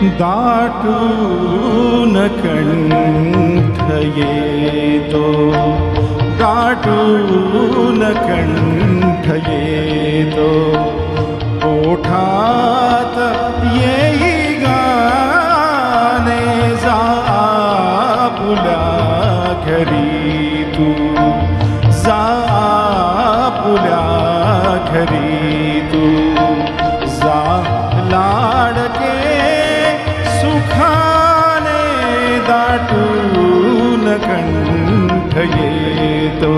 दाटून कंठ येतो, दाटून कंठ येतो, ओठात येई गाणे जा आपुल्या घरी तू, जा आपुल्या घरी तू, जा लाडके सुखाने दाटून कंठ येतो.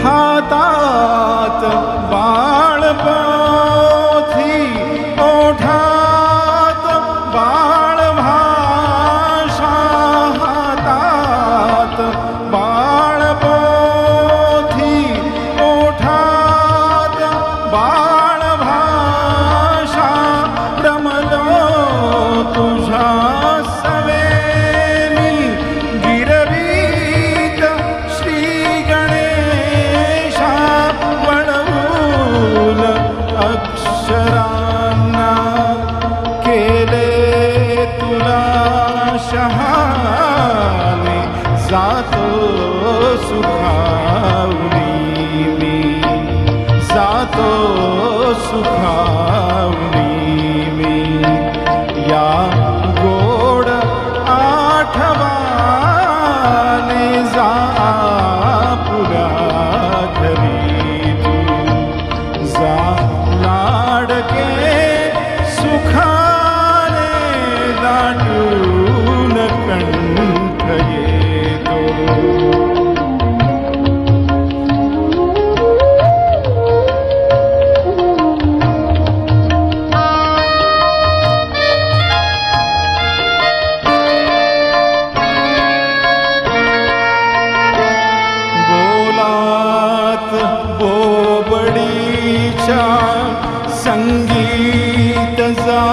हातात बाळपोथी, ओठात बाळभाषा, हातात बाळपोथी, ओठात बाळभाषा, रमलो तुझ्या सवेनी गिरवीत श्री गणेशा, वळवून अक्षरांना केले तुला शहाणे, जातो सुखावणी मी, जातो सुखावणी मी, या गोड आठवाने जा आपुल्या घरी तू, जा लाडके सुखाने दाटून कंठ येतो. बोलात बोबडीच्या संगीत जागविले,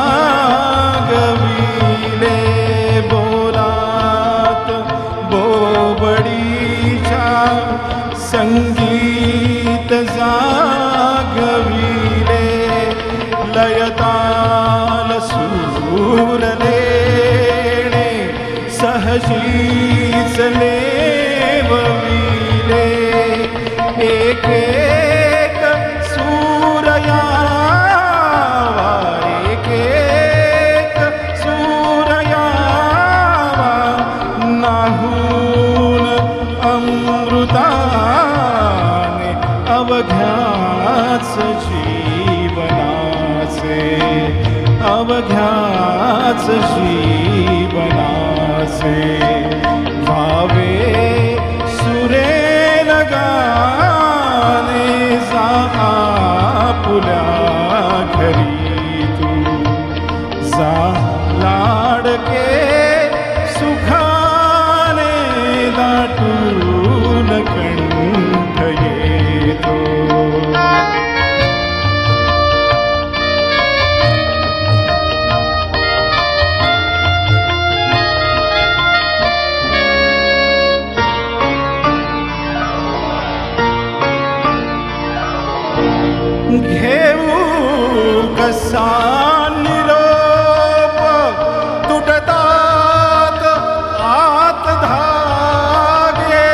बोलात बोबडीच्या संगीत जागविले, लयताल सूर लेणे सहजीच लेवविले, एक एक सूर यावा, एक एक सूर यावा, नाहून अमृताने अवघ्याच जीवनाचे, अवघ्याच जीवनाचे, भावे सुरेल गाणे जा आपुल्या घरी तू, जा लाडके सुखाने दाटून कंठ येतो. घेऊ कसा निरोप, तुटतात आत धागे,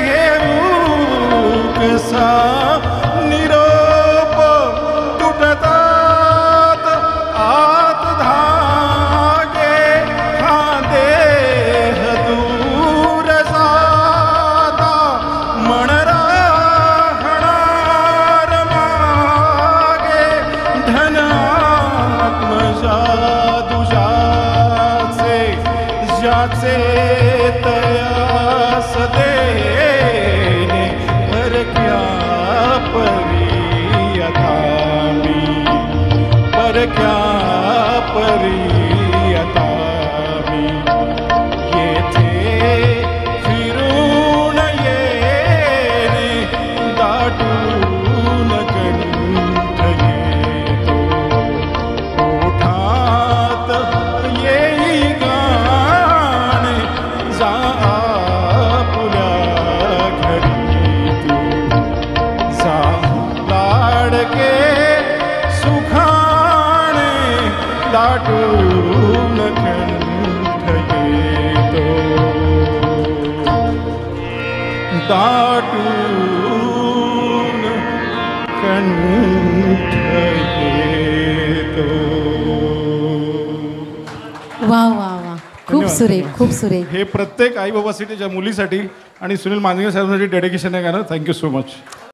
घेऊ कसा निरोप, तुटतात आत धागे, हा देह दूर जाता मन राहणार मागे, धन दाटून कंठ येतो. वा वा वा, खूप धन्यवाद, सुरेख, धन्यवाद. खूप सुरेख. हे प्रत्येक आई बाबासाठी, ज्या मुलीसाठी आणि सुनील मांजरेकर साहेबांसाठी डेडिकेशन आहे गाणं. Thank you so much.